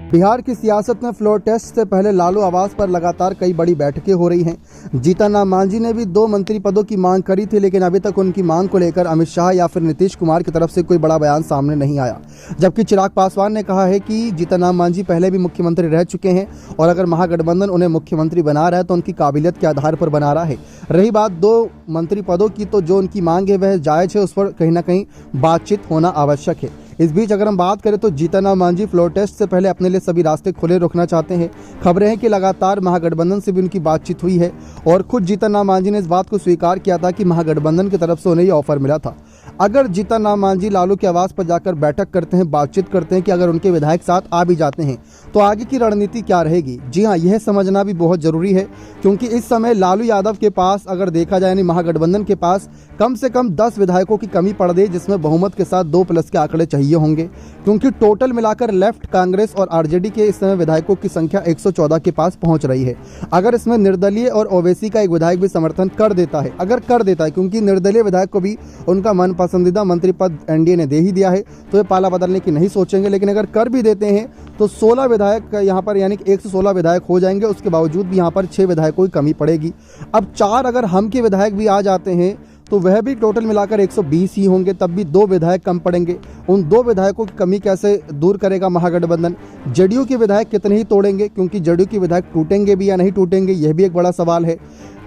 बिहार की सियासत में फ्लोर टेस्ट से पहले लालू आवास पर लगातार कई बड़ी बैठकें हो रही हैं। जीतन राम मांझी ने भी 2 मंत्री पदों की मांग करी थी, लेकिन अभी तक उनकी मांग को लेकर अमित शाह या फिर नीतीश कुमार की तरफ से कोई बड़ा बयान सामने नहीं आया। जबकि चिराग पासवान ने कहा है कि जीतन राम मांझी पहले भी मुख्यमंत्री रह चुके हैं और अगर महागठबंधन उन्हें मुख्यमंत्री बना रहा है तो उनकी काबिलियत के आधार पर बना रहा है। रही बात 2 मंत्री पदों की, तो जो उनकी मांग है वह जायज़ है, उस पर कहीं ना कहीं बातचीत होना आवश्यक है। इस बीच अगर हम बात करें तो जीतन राम मांझी फ्लोर टेस्ट से पहले अपने लिए सभी रास्ते खुले रखना चाहते हैं। खबरें हैं कि लगातार महागठबंधन से भी उनकी बातचीत हुई है और खुद जीतन राम मांझी ने इस बात को स्वीकार किया था कि महागठबंधन की तरफ से उन्हें ये ऑफर मिला था। अगर जीतन राम मांझी लालू के आवास पर जाकर बैठक करते हैं, बातचीत करते हैं कि अगर उनके विधायक साथ आ भी जाते हैं तो आगे की रणनीति क्या रहेगी। जी हाँ, यह समझना भी बहुत जरूरी है, क्योंकि इस समय लालू यादव के पास अगर देखा जाए यानी महागठबंधन के पास कम से कम 10 विधायकों की कमी पड़ गई, जिसमें बहुमत के साथ 2+ के आंकड़े चाहिए होंगे, क्योंकि टोटल मिलाकर लेफ्ट, कांग्रेस और आरजेडी के इस समय विधायकों की संख्या 114 के पास पहुंच रही है। अगर इसमें निर्दलीय और ओवैसी का एक विधायक भी समर्थन कर देता है, अगर कर देता है, क्योंकि निर्दलीय विधायक को भी उनका मन पसंदीदा मंत्री पद एनडीए ने दे ही दिया है, तो ये पाला बदलने की नहीं सोचेंगे। लेकिन अगर कर भी देते हैं तो 16 विधायक यहाँ पर यानी कि 116 विधायक हो जाएंगे। उसके बावजूद भी यहाँ पर 6 विधायकों की कमी पड़ेगी। अब 4 अगर हम के विधायक भी आ जाते हैं तो वह भी टोटल मिलाकर 120 ही होंगे, तब भी 2 विधायक कम पड़ेंगे। उन 2 विधायकों की कमी कैसे दूर करेगा महागठबंधन? जेडीयू के विधायक कितने ही तोड़ेंगे, क्योंकि जेडीयू के विधायक टूटेंगे भी या नहीं टूटेंगे, यह भी एक बड़ा सवाल है।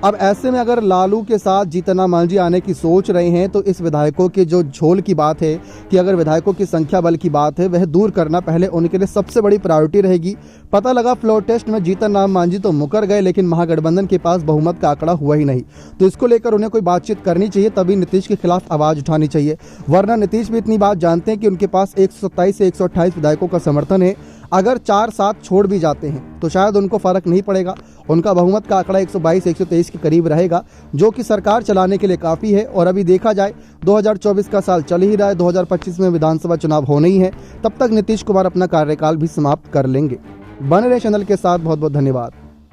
अब ऐसे में अगर लालू के साथ जीतन राम मांझी आने की सोच रहे हैं तो इस विधायकों के जो झोल की बात है कि अगर विधायकों की संख्या बल की बात है, वह दूर करना पहले उनके लिए सबसे बड़ी प्रायोरिटी रहेगी। पता लगा फ्लोर टेस्ट में जीतन राम मांझी तो मुकर गए, लेकिन महागठबंधन के पास बहुमत का आंकड़ा हुआ ही नहीं, तो इसको लेकर उन्हें कोई बातचीत करनी चाहिए, तभी नीतीश के खिलाफ आवाज उठानी चाहिए। वरना नीतीश भी इतनी बात जानते हैं कि उनके पास 127 से 128 विधायकों का समर्थन है। अगर 4 साथ छोड़ भी जाते हैं तो शायद उनको फर्क नहीं पड़ेगा। उनका बहुमत का आंकड़ा 122-123 के करीब रहेगा, जो कि सरकार चलाने के लिए काफ़ी है। और अभी देखा जाए 2024 का साल चल ही रहा है, 2025 में विधानसभा चुनाव होने ही है, तब तक नीतीश कुमार अपना कार्यकाल भी समाप्त कर लेंगे। बने रहे चैनल के साथ, बहुत बहुत धन्यवाद।